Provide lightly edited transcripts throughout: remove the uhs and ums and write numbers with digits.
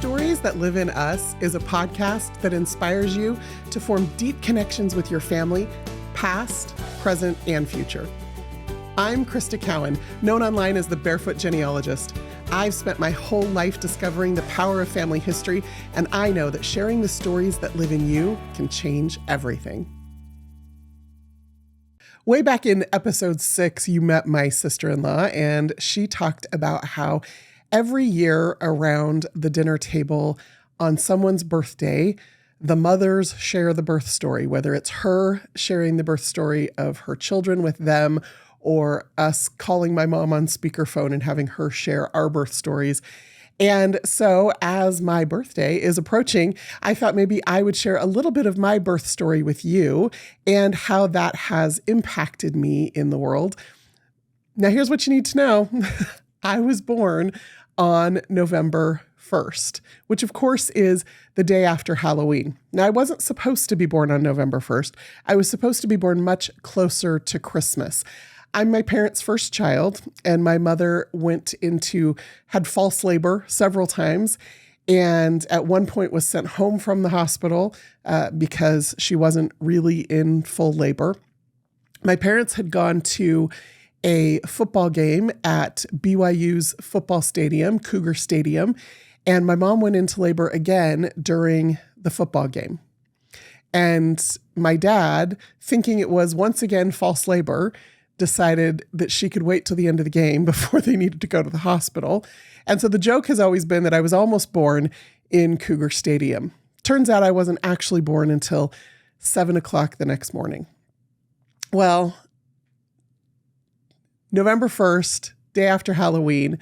Stories That Live in Us is a podcast that inspires you to form deep connections with your family, past, present, and future. I'm Krista Cowan, known online as the Barefoot Genealogist. I've spent my whole life discovering the power of family history, and I know that sharing the stories that live in you can change everything. Way back in episode 6, you met my sister-in-law, and she talked about how every year around the dinner table on someone's birthday, the mothers share the birth story, whether it's her sharing the birth story of her children with them or us calling my mom on speakerphone and having her share our birth stories. And so as my birthday is approaching, I thought maybe I would share a little bit of my birth story with you and how that has impacted me in the world. Now, here's what you need to know. I was born on November 1st, which of course is the day after Halloween. Now, I wasn't supposed to be born on November 1st. I was supposed to be born much closer to Christmas. I'm my parents' first child, and my mother had false labor several times, and at one point was sent home from the hospital because she wasn't really in full labor. My parents had gone to a football game at BYU's football stadium, Cougar Stadium, and my mom went into labor again during the football game. And my dad, thinking it was once again false labor, decided that she could wait till the end of the game before they needed to go to the hospital. And so the joke has always been that I was almost born in Cougar Stadium. Turns out I wasn't actually born until 7 o'clock the next morning. Well, November 1st, day after Halloween,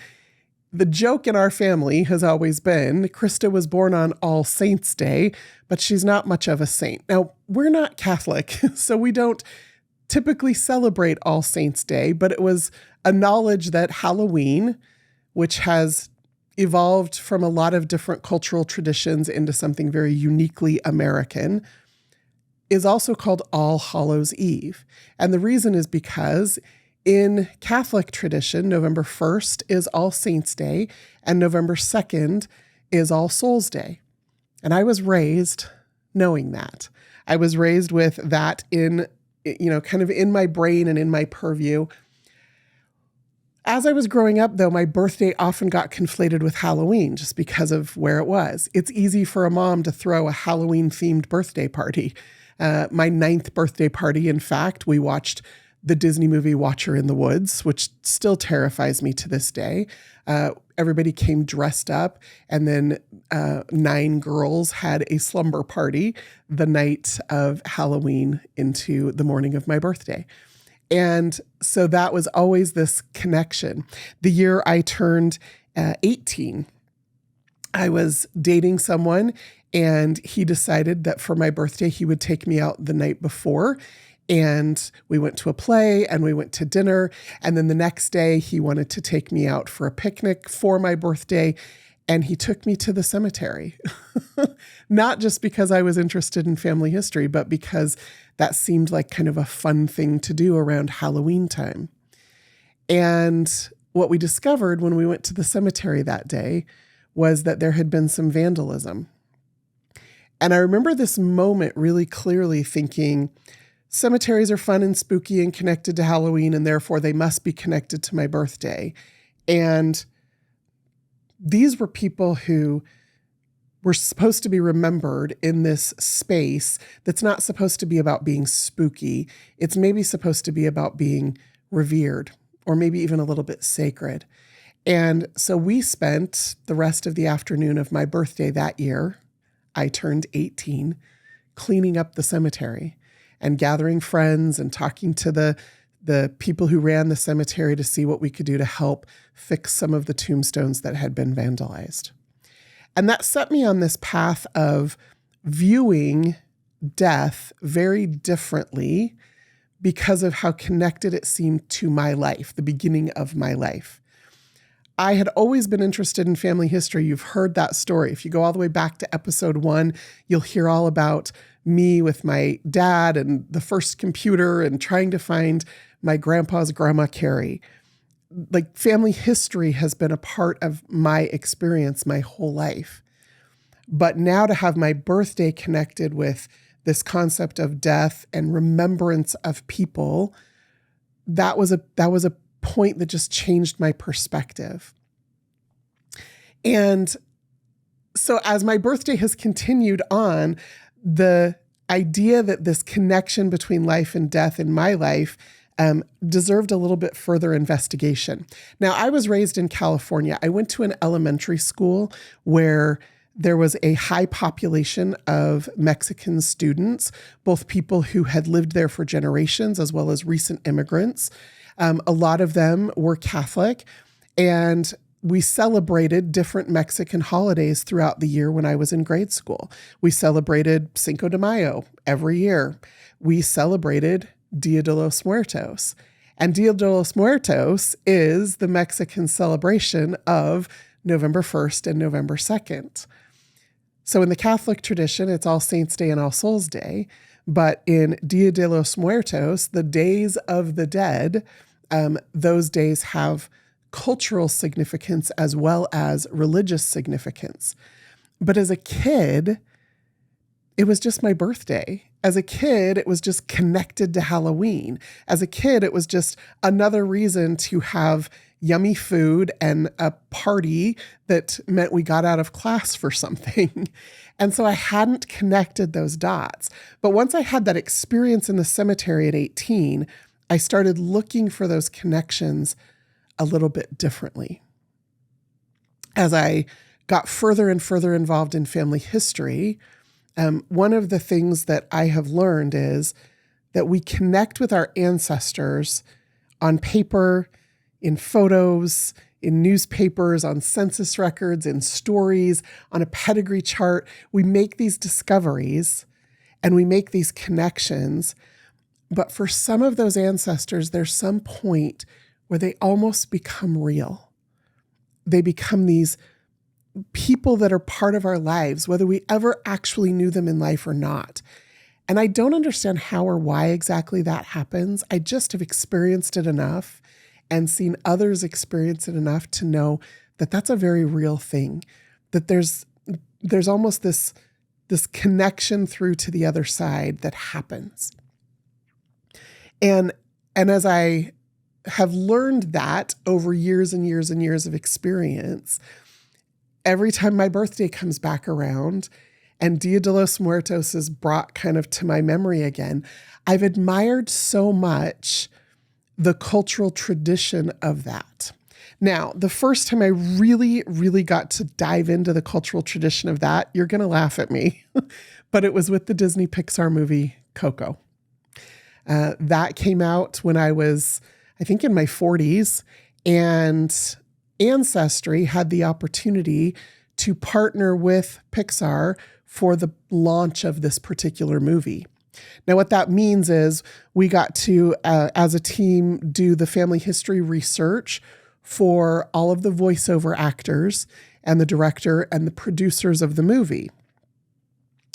the joke in our family has always been Krista was born on All Saints Day, but she's not much of a saint. Now, we're not Catholic, so we don't typically celebrate All Saints Day, but it was a knowledge that Halloween, which has evolved from a lot of different cultural traditions into something very uniquely American, is also called All Hallows Eve. And the reason is because in Catholic tradition, November 1st is All Saints Day, and November 2nd is All Souls Day. And I was raised knowing that. I was raised with that kind of in my brain and in my purview. As I was growing up, though, my birthday often got conflated with Halloween just because of where it was. It's easy for a mom to throw a Halloween-themed birthday party. My 9th birthday party, in fact, we watched the Disney movie Watcher in the Woods, which still terrifies me to this day. Everybody came dressed up, and then 9 girls had a slumber party the night of Halloween into the morning of my birthday. And so that was always this connection. The year I turned 18, I was dating someone, and he decided that for my birthday, he would take me out the night before. And we went to a play and we went to dinner. And then the next day he wanted to take me out for a picnic for my birthday. And he took me to the cemetery, not just because I was interested in family history, but because that seemed like kind of a fun thing to do around Halloween time. And what we discovered when we went to the cemetery that day was that there had been some vandalism. And I remember this moment really clearly thinking, cemeteries are fun and spooky and connected to Halloween, and therefore they must be connected to my birthday. And these were people who were supposed to be remembered in this space that's not supposed to be about being spooky. It's maybe supposed to be about being revered, or maybe even a little bit sacred. And so we spent the rest of the afternoon of my birthday that year, I turned 18, cleaning up the cemetery and gathering friends and talking to the people who ran the cemetery to see what we could do to help fix some of the tombstones that had been vandalized. And that set me on this path of viewing death very differently because of how connected it seemed to my life, the beginning of my life. I had always been interested in family history. You've heard that story. If you go all the way back to episode 1, you'll hear all about me with my dad and the first computer and trying to find my grandpa's grandma Carrie. Like, family history has been a part of my experience my whole life. But now to have my birthday connected with this concept of death and remembrance of people, that was a point that just changed my perspective. And so as my birthday has continued on, the idea that this connection between life and death in my life deserved a little bit further investigation. Now, I was raised in California. I went to an elementary school where there was a high population of Mexican students, both people who had lived there for generations as well as recent immigrants. A lot of them were Catholic, and we celebrated different Mexican holidays throughout the year when I was in grade school. We celebrated Cinco de Mayo every year. We celebrated Dia de los Muertos. And Dia de los Muertos is the Mexican celebration of November 1st and November 2nd. So in the Catholic tradition, it's All Saints' Day and All Souls' Day. But in Dia de los Muertos, the days of the dead, those days have cultural significance as well as religious significance. But as a kid, it was just my birthday. As a kid, it was just connected to Halloween. As a kid, it was just another reason to have yummy food and a party that meant we got out of class for something. And so I hadn't connected those dots. But once I had that experience in the cemetery at 18, I started looking for those connections a little bit differently. As I got further and further involved in family history, one of the things that I have learned is that we connect with our ancestors on paper, in photos, in newspapers, on census records, in stories, on a pedigree chart. We make these discoveries and we make these connections. But for some of those ancestors, there's some point where they almost become real. They become these people that are part of our lives, whether we ever actually knew them in life or not. And I don't understand how or why exactly that happens. I just have experienced it enough and seen others experience it enough to know that that's a very real thing, that there's almost this connection through to the other side that happens. And as I have learned that over years and years and years of experience, every time my birthday comes back around and Dia de los Muertos is brought kind of to my memory again, I've admired so much the cultural tradition of that. Now, the first time I really, really got to dive into the cultural tradition of that, you're going to laugh at me, but it was with the Disney Pixar movie, Coco. That came out when I was, I think, in my 40s, and Ancestry had the opportunity to partner with Pixar for the launch of this particular movie. Now, what that means is we got to, as a team, do the family history research for all of the voiceover actors and the director and the producers of the movie.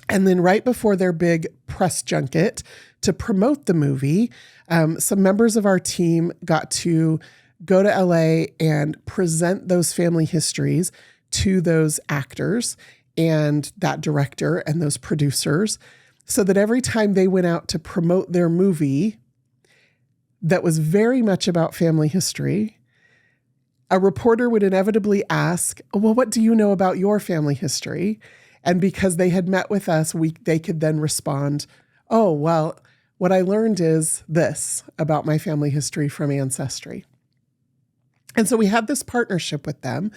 And then right before their big press junket to promote the movie, some members of our team got to go to LA and present those family histories to those actors and that director and those producers, so that every time they went out to promote their movie that was very much about family history, a reporter would inevitably ask, well, what do you know about your family history? And because they had met with us, they could then respond, oh, well, what I learned is this about my family history from Ancestry. And so we had this partnership with them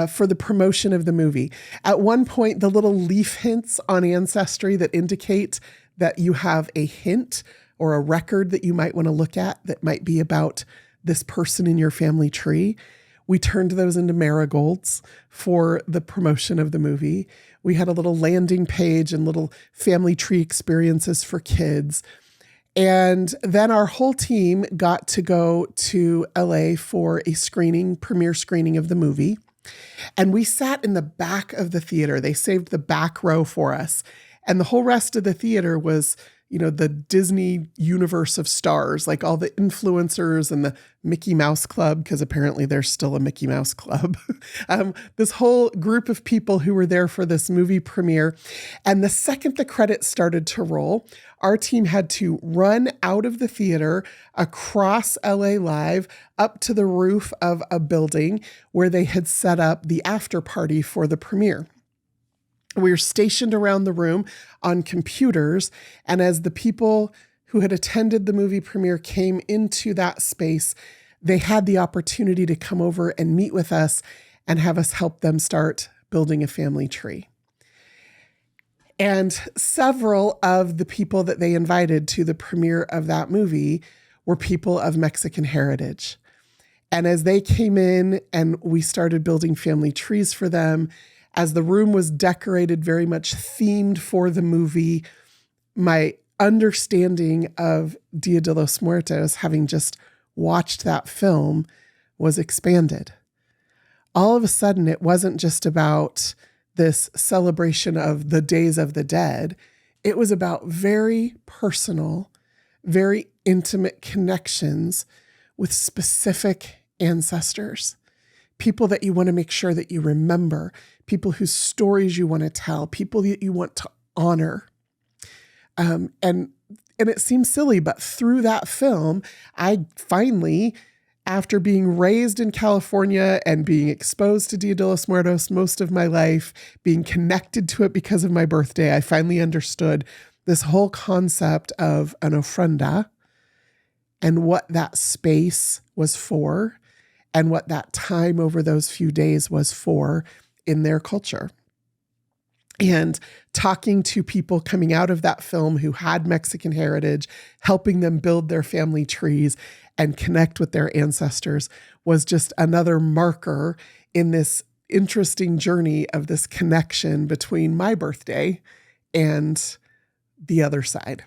for the promotion of the movie. At one point, the little leaf hints on Ancestry that indicate that you have a hint or a record that you might want to look at that might be about this person in your family tree, we turned those into marigolds for the promotion of the movie. We had a little landing page and little family tree experiences for kids. And then our whole team got to go to LA for a premiere screening of the movie. And we sat in the back of the theater. They saved the back row for us. And the whole rest of the theater was, the Disney universe of stars, like all the influencers and the Mickey Mouse Club, because apparently there's still a Mickey Mouse Club. This whole group of people who were there for this movie premiere. And the second the credits started to roll, our team had to run out of the theater across LA Live up to the roof of a building where they had set up the after party for the premiere. We were stationed around the room on computers, and as the people who had attended the movie premiere came into that space, they had the opportunity to come over and meet with us and have us help them start building a family tree. And several of the people that they invited to the premiere of that movie were people of Mexican heritage. And as they came in and we started building family trees for them, as the room was decorated very much themed for the movie, my understanding of Dia de los Muertos, having just watched that film, was expanded. All of a sudden, it wasn't just about this celebration of the days of the dead. It was about very personal, very intimate connections with specific ancestors. People that you want to make sure that you remember, people whose stories you want to tell, people that you want to honor. And it seems silly, but through that film, I finally, after being raised in California and being exposed to Dia de los Muertos most of my life, being connected to it because of my birthday, I finally understood this whole concept of an ofrenda and what that space was for, and what that time over those few days was for in their culture. And talking to people coming out of that film who had Mexican heritage, helping them build their family trees and connect with their ancestors was just another marker in this interesting journey of this connection between my birthday and the other side.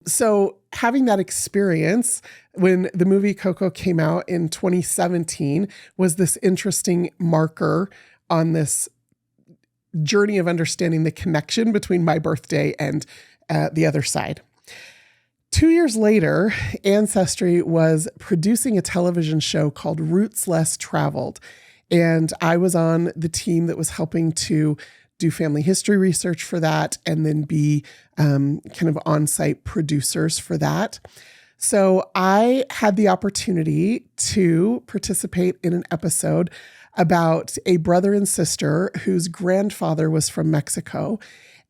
So having that experience when the movie Coco came out in 2017 was this interesting marker on this journey of understanding the connection between my birthday and the other side. 2 years later, Ancestry was producing a television show called Roots Less Traveled. And I was on the team that was helping to do family history research for that and then be kind of on-site producers for that. So I had the opportunity to participate in an episode about a brother and sister whose grandfather was from Mexico.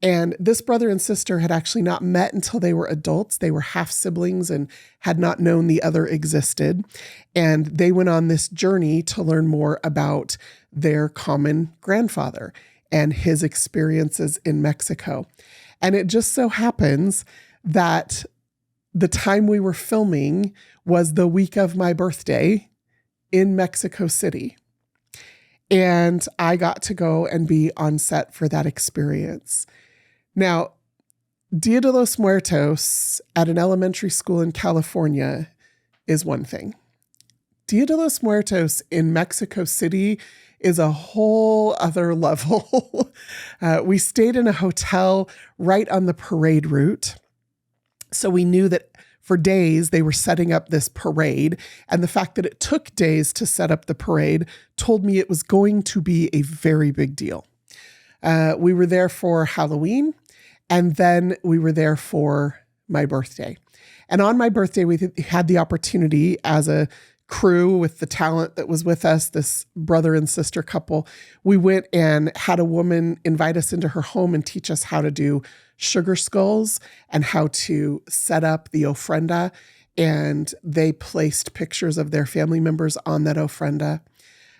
And this brother and sister had actually not met until they were adults. They were half siblings and had not known the other existed. And they went on this journey to learn more about their common grandfather and his experiences in Mexico. And it just so happens that the time we were filming was the week of my birthday in Mexico City. And I got to go and be on set for that experience. Now, Dia de los Muertos at an elementary school in California is one thing. Dia de los Muertos in Mexico City is a whole other level. We stayed in a hotel right on the parade route. So we knew that for days they were setting up this parade. And the fact that it took days to set up the parade told me it was going to be a very big deal. We were there for Halloween, and then we were there for my birthday. And on my birthday, we had the opportunity as a crew with the talent that was with us, this brother and sister couple. We went and had a woman invite us into her home and teach us how to do sugar skulls and how to set up the ofrenda. And they placed pictures of their family members on that ofrenda.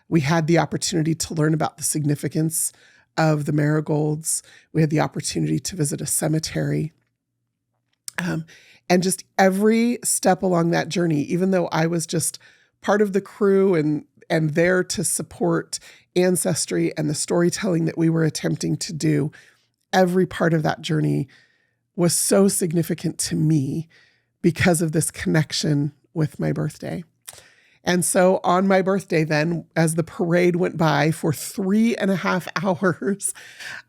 We had the opportunity to learn about the significance of the marigolds. We had the opportunity to visit a cemetery. And just every step along that journey, even though I was just part of the crew and there to support Ancestry and the storytelling that we were attempting to do, every part of that journey was so significant to me because of this connection with my birthday. And so on my birthday, then, as the parade went by for 3.5 hours,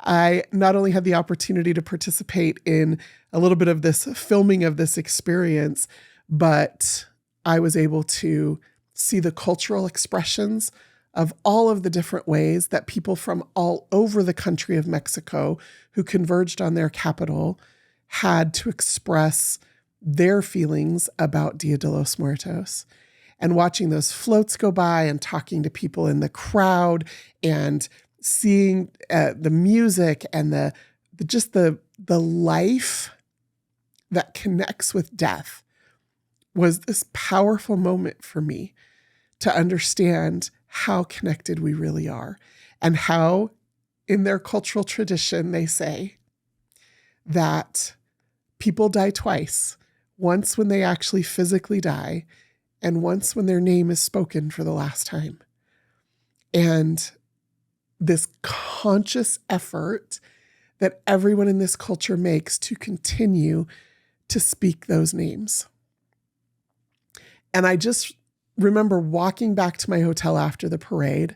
I not only had the opportunity to participate in a little bit of this filming of this experience, but I was able to see the cultural expressions of all of the different ways that people from all over the country of Mexico who converged on their capital had to express their feelings about Dia de los Muertos. And watching those floats go by and talking to people in the crowd and seeing the music and the life that connects with death was this powerful moment for me to understand how connected we really are, and how in their cultural tradition they say that people die twice, once when they actually physically die, and once when their name is spoken for the last time. And this conscious effort that everyone in this culture makes to continue to speak those names. And I just remember walking back to my hotel after the parade,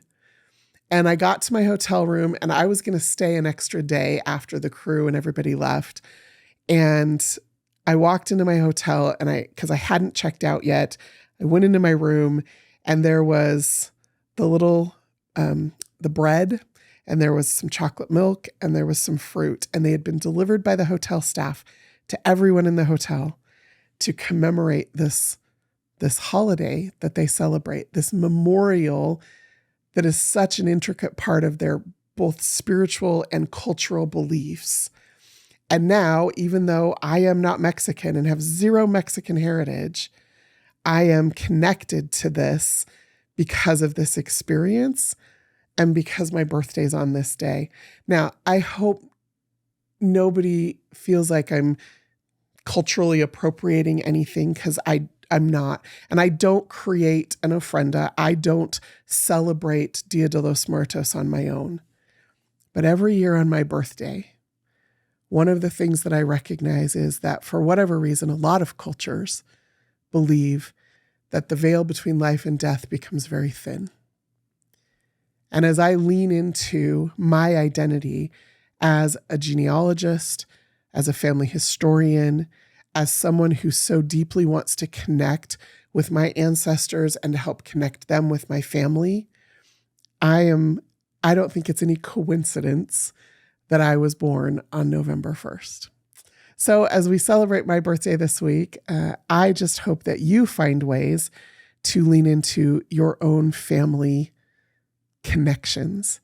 and I got to my hotel room, and I was going to stay an extra day after the crew and everybody left. And I walked into my hotel, and because I hadn't checked out yet, I went into my room, and there was the bread, and there was some chocolate milk, and there was some fruit, and they had been delivered by the hotel staff to everyone in the hotel to commemorate this holiday that they celebrate, this memorial that is such an intricate part of their both spiritual and cultural beliefs. And now, even though I am not Mexican and have zero Mexican heritage, I am connected to this because of this experience and because my birthday's on this day. Now, I hope nobody feels like I'm culturally appropriating anything, because I'm not. And I don't create an ofrenda. I don't celebrate Dia de los Muertos on my own. But every year on my birthday, one of the things that I recognize is that for whatever reason, a lot of cultures believe that the veil between life and death becomes very thin. And as I lean into my identity as a genealogist, as a family historian, as someone who so deeply wants to connect with my ancestors and to help connect them with my family, I don't think it's any coincidence that I was born on November 1st. So as we celebrate my birthday this week, I just hope that you find ways to lean into your own family connections,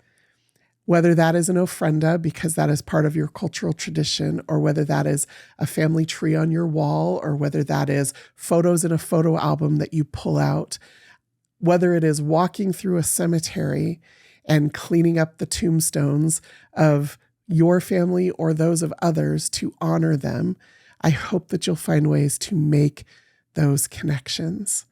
whether that is an ofrenda because that is part of your cultural tradition, or whether that is a family tree on your wall, or whether that is photos in a photo album that you pull out, whether it is walking through a cemetery and cleaning up the tombstones of your family or those of others to honor them. I hope that you'll find ways to make those connections,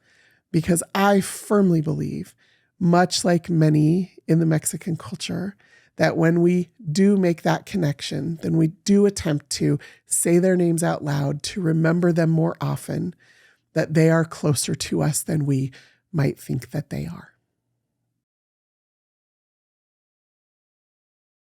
because I firmly believe, much like many in the Mexican culture, that when we do make that connection, then we do attempt to say their names out loud, to remember them more often, that they are closer to us than we might think that they are.